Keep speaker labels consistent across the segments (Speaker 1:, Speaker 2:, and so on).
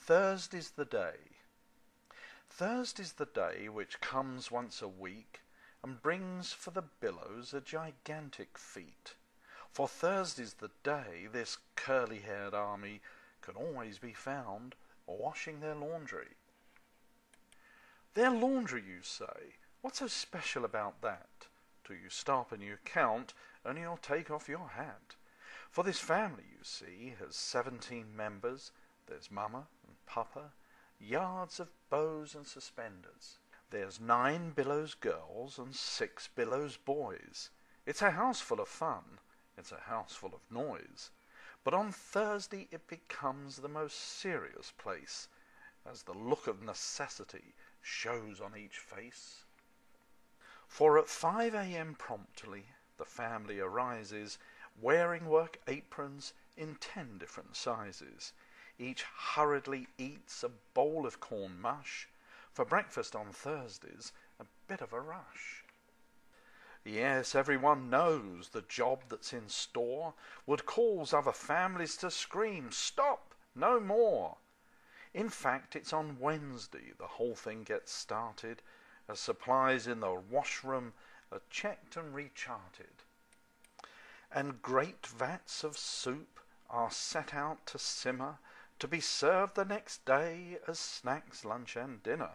Speaker 1: Thursday's the day. Thursday's the day which comes once a week and brings for the Billows a gigantic feat. For Thursday's the day this curly-haired army can always be found washing their laundry. Their laundry, you say? What's so special about that? Till you stop and you count, and you'll take off your hat. For this family, you see, has 17 members. There's Mama and Papa, yards of bows and suspenders. There's 9 Billows girls and 6 Billows boys. It's a house full of fun. It's a house full of noise. But on Thursday it becomes the most serious place, as the look of necessity shows on each face. For at 5 a.m. promptly the family arises, wearing work aprons in 10 different sizes. Each hurriedly eats a bowl of corn mush. For breakfast on Thursdays, a bit of a rush. Yes, everyone knows the job that's in store would cause other families to scream, "Stop! No more!" In fact, it's on Wednesday the whole thing gets started, as supplies in the washroom are checked and recharted. And great vats of soup are set out to simmer, to be served the next day as snacks, lunch and dinner.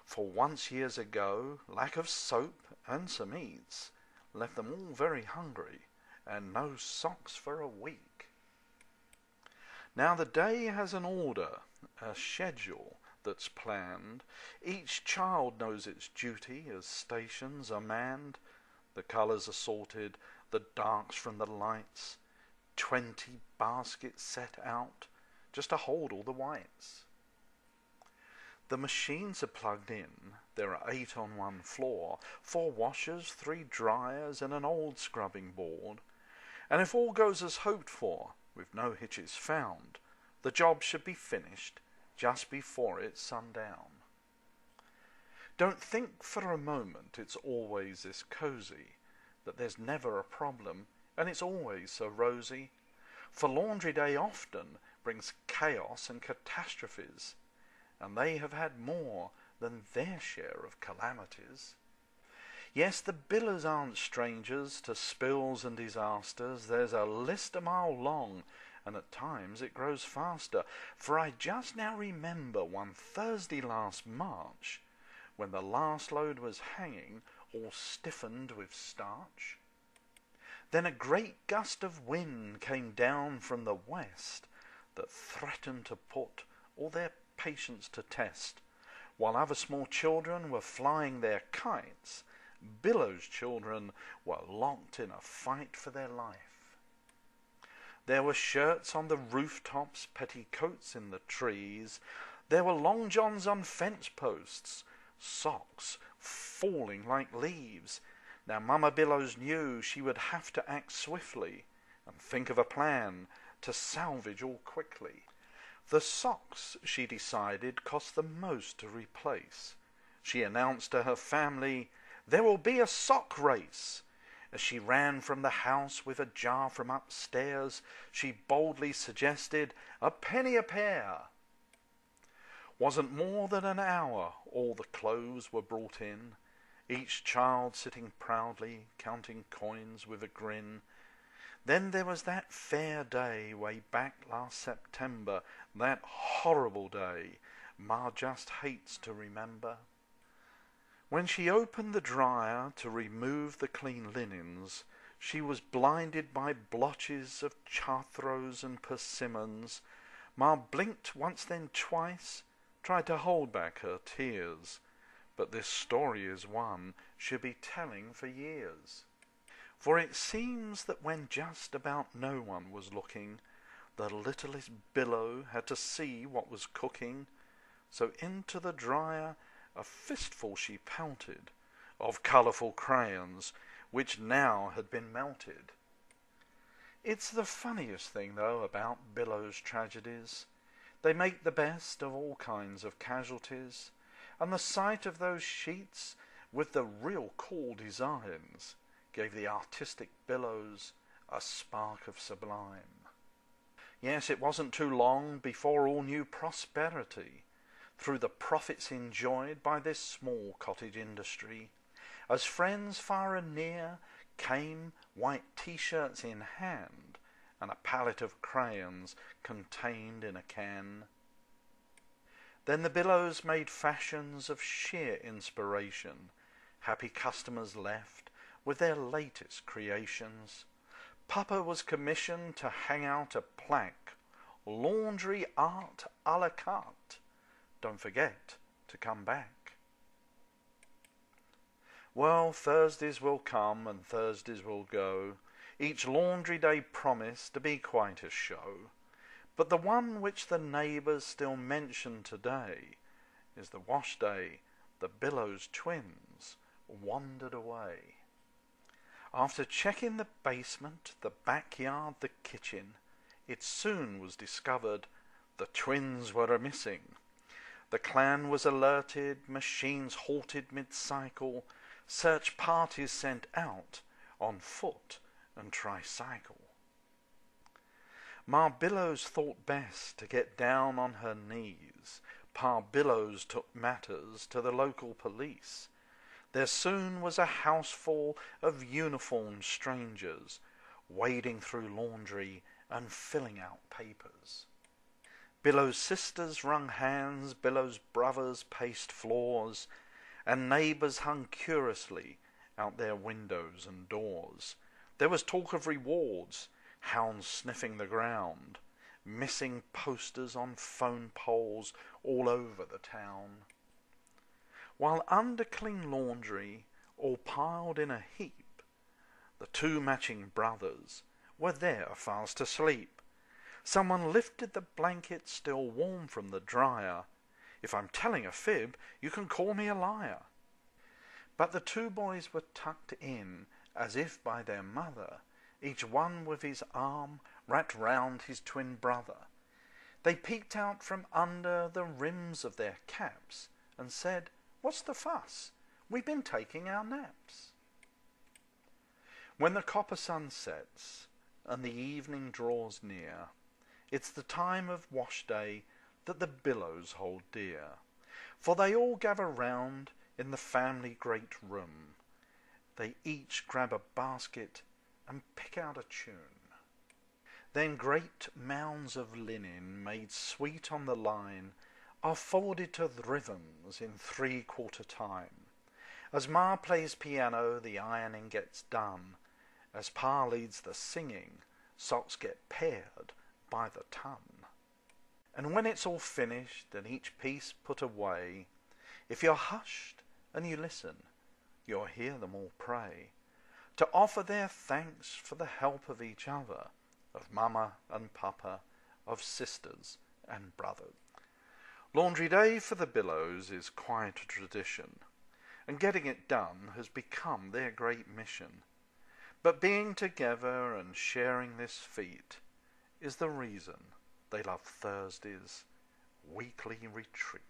Speaker 1: For once years ago, lack of soap and some eats left them all very hungry, and no socks for a week. Now the day has an order, a schedule that's planned. Each child knows its duty as stations are manned. The colours are sorted, the darks from the lights. 20 baskets set out, just to hold all the whites. The machines are plugged in. There are 8 on one floor, 4 washers, 3 dryers and an old scrubbing board. And if all goes as hoped for, with no hitches found, the job should be finished just before it's sundown. Don't think for a moment it's always this cosy, that there's never a problem and it's always so rosy. For laundry day often brings chaos and catastrophes, and they have had more than their share of calamities. Yes, the Billows aren't strangers to spills and disasters. There's a list a mile long, and at times it grows faster. For I just now remember one Thursday last March, when the last load was hanging, all stiffened with starch. Then a great gust of wind came down from the west that threatened to put all their patience to test. While other small children were flying their kites, Billows children were locked in a fight for their life. There were shirts on the rooftops, petticoats in the trees. There were long johns on fence posts, socks falling like leaves. Now Mama Billows knew she would have to act swiftly and think of a plan to salvage all quickly. The socks, she decided, cost the most to replace. She announced to her family, "There will be a sock race." As she ran from the house with a jar from upstairs, she boldly suggested, "A penny a pair." Wasn't more than an hour all the clothes were brought in, each child sitting proudly, counting coins with a grin. Then there was that fair day way back last September, that horrible day Ma just hates to remember. When she opened the dryer to remove the clean linens, she was blinded by blotches of Chartreuse and persimmons. Ma blinked once then twice, tried to hold back her tears. But this story is one she'll be telling for years. For it seems that when just about no one was looking, the littlest Billow had to see what was cooking. So into the dryer a fistful she pelted of colourful crayons, which now had been melted. It's the funniest thing, though, about Billows tragedies. They make the best of all kinds of casualties, and the sight of those sheets with the real cool designs gave the artistic Billows a spark of sublime. Yes, it wasn't too long before all knew prosperity through the profits enjoyed by this small cottage industry, as friends far and near came, white t-shirts in hand, and a pallet of crayons contained in a can. Then the Billows made fashions of sheer inspiration. Happy customers left with their latest creations. Papa was commissioned to hang out a plaque, "Laundry art à la carte. Don't forget to come back." Well, Thursdays will come and Thursdays will go. Each laundry day promised to be quite a show. But the one which the neighbours still mention today is the wash day the Billows twins wandered away. After checking the basement, the backyard, the kitchen, it soon was discovered the twins were missing. The clan was alerted, machines halted mid-cycle, search parties sent out on foot and tricycle. Ma Billows thought best to get down on her knees. Pa Billows took matters to the local police. There soon was a houseful of uniformed strangers, wading through laundry and filling out papers. Billows' sisters wrung hands, Billows' brothers paced floors, and neighbours hung curiously out their windows and doors. There was talk of rewards, hounds sniffing the ground, missing posters on phone poles all over the town. While under clean laundry, all piled in a heap, the two matching brothers were there fast asleep. Someone lifted the blanket still warm from the dryer. If I'm telling a fib, you can call me a liar. But the two boys were tucked in as if by their mother, each one with his arm wrapped round his twin brother. They peeked out from under the rims of their caps and said, "What's the fuss? We've been taking our naps." When the copper sun sets and the evening draws near, it's the time of wash day that the Billows hold dear, for they all gather round in the family great room. They each grab a basket and pick out a tune. Then great mounds of linen made sweet on the line are folded to rhythms in 3/4 time. As Ma plays piano, the ironing gets done. As Pa leads the singing, socks get paired by the ton. And when it's all finished and each piece put away, if you're hushed and you listen, you'll hear them all pray, to offer their thanks for the help of each other, of Mama and Papa, of sisters and brothers. Laundry day for the Billows is quite a tradition, and getting it done has become their great mission. But being together and sharing this feat is the reason they love Thursday's weekly retreat.